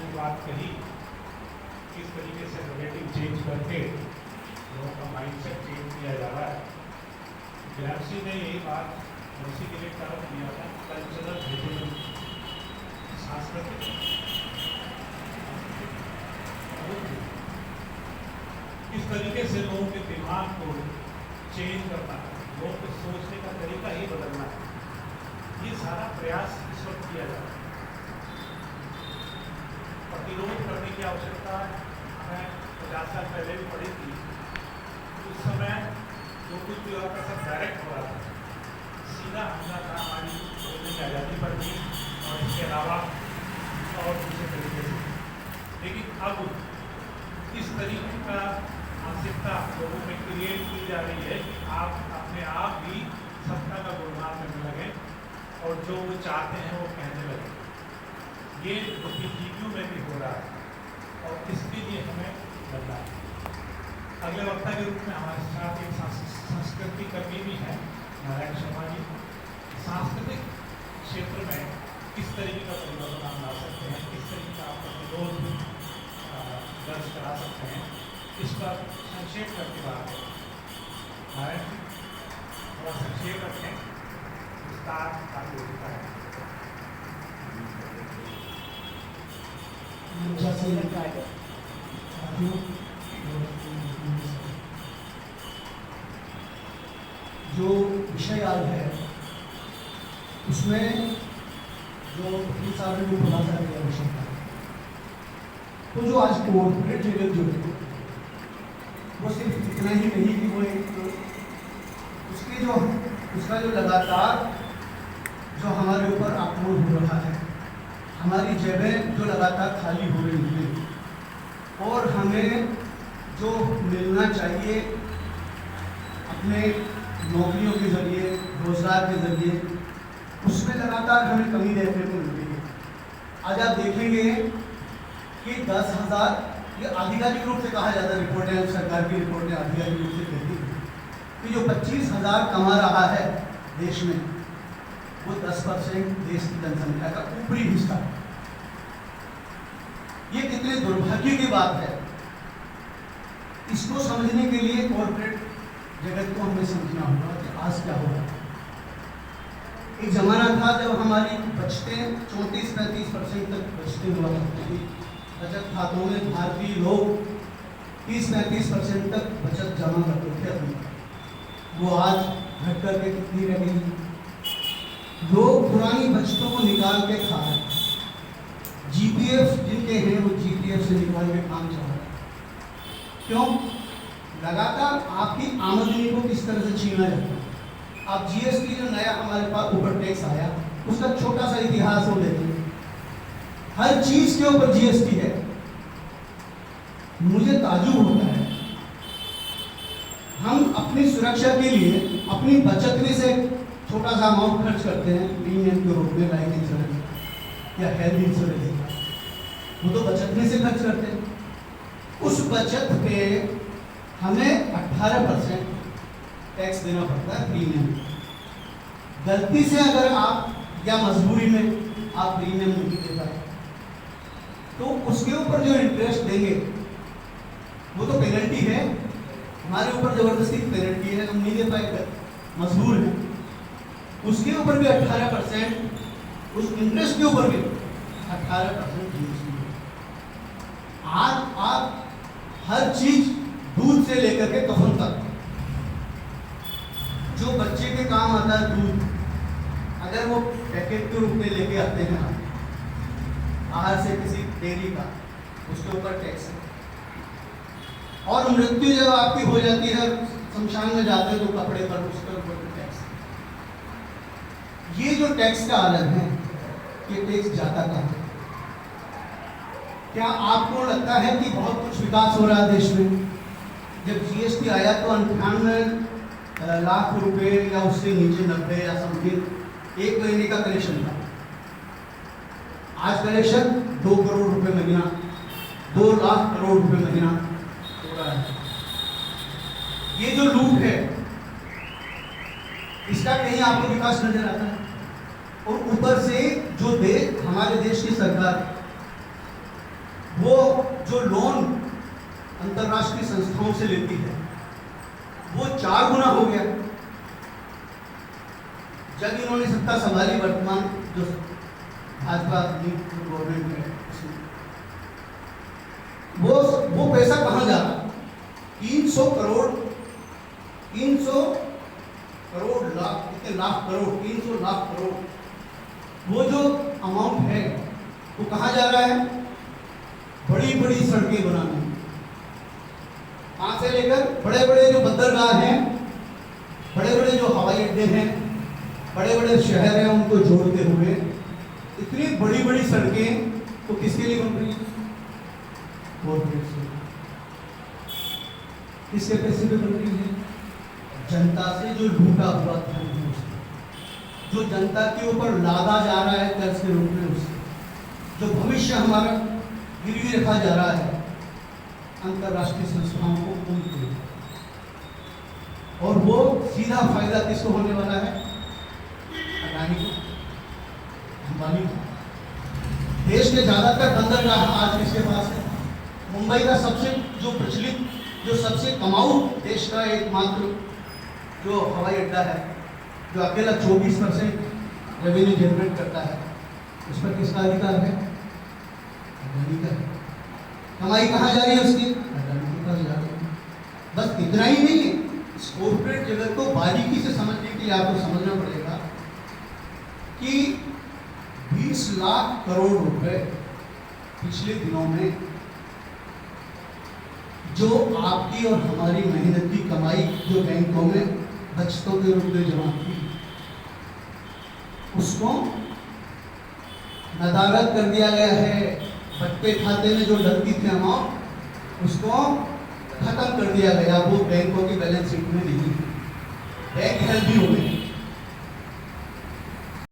जो बात कही, किस तरीके से नेगेटिव चेंज करके लोगों का माइंडसेट चेंज किया जा रहा है। ग्रैम्सी ने यही बात उसी के लिए कारण दिया था, कल्चरल हेरिटेज, सांस्कृतिक किस तरीके से लोगों के दिमाग को चेंज करना है, लोगों के सोचने का तरीका ही बदलना है। ये सारा प्रयास इस वक्त किया जा रहा है। प्रतिरोध करने की आवश्यकता है। हमें 50 साल पहले भी पड़ी थी, उस समय जो कुछ भी होता सब डायरेक्ट हो रहा था, सीधा हमला था हमारी बोलने की आज़ादी पर भी और इसके अलावा और दूसरे तरीके से। लेकिन अब इस तरीके का मानसिकता लोगों में क्रिएट की जा रही है कि आप अपने आप भी सत्ता का गुणगान करने लगे और जो वो चाहते हैं वो कहने लगे। ये बुद्धिजीवियों में भी हो रहा है और इसके लिए हमें लड़ना है। अगले वक्ता के रूप में हमारे साथ एक संस्कृति कर्मी भी हैं, नारायण शर्मा जी। सांस्कृतिक क्षेत्र में किस तरीके का परिवर्तन आप ला सकते हैं, किस तरीके का आप प्रतिरोध दर्ज करा सकते हैं, इस पर संक्षेप करके बात है। नारायण जी थोड़ा संक्षेप रखें, विस्तार काफी होता है। जो विषय आज है उसमें जो सारे लोग खुलासा किया विषय का, तो जो आज कॉर्पोरेट जगत जो है वो सिर्फ इतना ही नहीं कि वो एक उसका जो लगातार जो हमारे ऊपर आक्रमण हो रहा है, हमारी जगह जो लगातार खाली हो रही है और हमें जो मिलना चाहिए अपने नौकरियों के जरिए, रोजगार के जरिए, उसमें लगातार हमें कमी देखने को मिल रही है। आज आप देखेंगे कि 10,000, ये आधिकारिक रूप से कहा जाता है, रिपोर्टें सरकार की रिपोर्टें आधिकारिक रूप से कहती हैं कि जो 25,000 कमा रहा है देश में, वो 10% देश की जनसंख्या का ऊपरी हिस्सा है। ये कितने दुर्भाग्य की बात है। इसको समझने के लिए कॉर्पोरेट जगत को हमें समझना होगा कि आज क्या हो रहा है। एक जमाना था जब हमारी बचतें 34-35% तक बचतें हुआ करती थी। बचत खातों में भारतीय लोग 30-35% तक बचत जमा करते थे अपनी। वो आज घट करके कितनी रह गई? लोग पुरानी बचतों को निकाल के खा रहे हैं। जीपीएफ जिनके हैं वो जीपीएफ से निकाल के काम चला रहे हैं। क्यों? लगातार आपकी आमदनी को किस तरह से छीना जाता है। आप जीएसटी जो नया हमारे पास ऊपर टैक्स आया, उसका छोटा सा इतिहास हो देखिए। हर चीज के ऊपर जीएसटी है। मुझे ताज्जुब होता है, हम अपनी सुरक्षा के लिए अपनी बचत में से छोटा सा अमाउंट खर्च करते हैं प्रीमियम के रूप में, लाइफ इंश्योरेंस या हेल्थ इंश्योरेंस, वो तो बचत में से खर्च करते हैं। उस बचत पे हमें 18% टैक्स देना पड़ता है प्रीमियम। गलती से अगर आप या मजबूरी में आप प्रीमियम नहीं दे पाए तो उसके ऊपर जो इंटरेस्ट देंगे वो तो पेनल्टी है, हमारे ऊपर जबरदस्ती पेनल्टी है, हम नहीं दे पाए, मजबूर है। उसके ऊपर भी 18%, उस इंटरेस्ट के ऊपर भी 18% जीएसटी। आज आप हर चीज दूध से लेकर के कफन तक, जो बच्चे के काम आता है दूध, अगर वो पैकेट के रूप में लेके आते हैं बाहर से किसी डेयरी का, उसके ऊपर टैक्स है। और मृत्यु जब आपकी हो जाती है, शमशान में जाते हैं तो कपड़े पर उसके ऊपर टैक्स। ये जो टैक्स का आलम है, ये टैक्स जाता कहाँ है? क्या आपको लगता है कि बहुत कुछ विकास हो रहा है देश में? जब जीएसटी आया तो 98 लाख रुपए या उससे नीचे 90 या समथिंग एक महीने का कलेक्शन था। आज कलेक्शन 2 करोड़ रुपए महीना, 2 लाख करोड़ रुपए महीना हो रहा है। ये जो लूट है, इसका कहीं आपको विकास नजर आता है? और ऊपर से जो हमारे देश की सरकार वो जो लोन अंतर्राष्ट्रीय संस्थाओं से लेती है वो 4 गुना हो गया। जब इन्होंने सत्ता संभाली, वर्तमान जो भाजपा गवर्नमेंट है, वो पैसा कहाँ जा रहा? 300 करोड़ लाख, कितने लाख करोड़, 300 लाख करोड़, वो जो अमाउंट है वो कहाँ जा रहा है? बड़ी बड़ी सड़कें बनाने, कहाँ से लेकर बड़े बड़े जो बंदरगाह हैं, बड़े बड़े जो हवाई अड्डे हैं, बड़े बड़े शहर हैं, उनको जोड़ते हुए इतनी बड़ी बड़ी सड़कें तो किसके लिए बन रही है? कॉर्पोरेट से। किसके पैसे पे बन रही है? जनता से जो लूटा हुआ धन है उससे, जो जनता के ऊपर लादा जा रहा है कर्ज के रूप में, उससे जो भविष्य हमारा गिरवी रखा जा रहा है अंतर्राष्ट्रीय संस्थाओं को उनके, और वो सीधा फायदा किसको होने वाला है? अडानी को, अंबानी को। देश के ज्यादातर बंदरगाह आज किसके पास है? मुंबई का सबसे जो प्रचलित, जो सबसे कमाऊ देश का एकमात्र जो हवाई अड्डा है, जो अकेला 24% रेवेन्यू जनरेट करता है, उस पर किसका अधिकार है? अडानी का है। कमाई कहाँ जा रही है उसकी? अडानी के पास जा रही है। बस इतना ही नहीं है, इस कॉर्पोरेट जगत को बारीकी से समझने के लिए आपको समझना पड़ेगा कि 20 लाख करोड़ रुपए पिछले दिनों में जो आपकी और हमारी मेहनत की कमाई जो बैंकों में बचतों के रूप में जमा की, उसको नदारद कर दिया गया है। बट्टे खाते में जो डलती थी अमाउंट, उसको खत्म कर दिया गया। वो बैंकों की बैलेंस शीट में नहीं है, बैंक हेल्दी हो गए।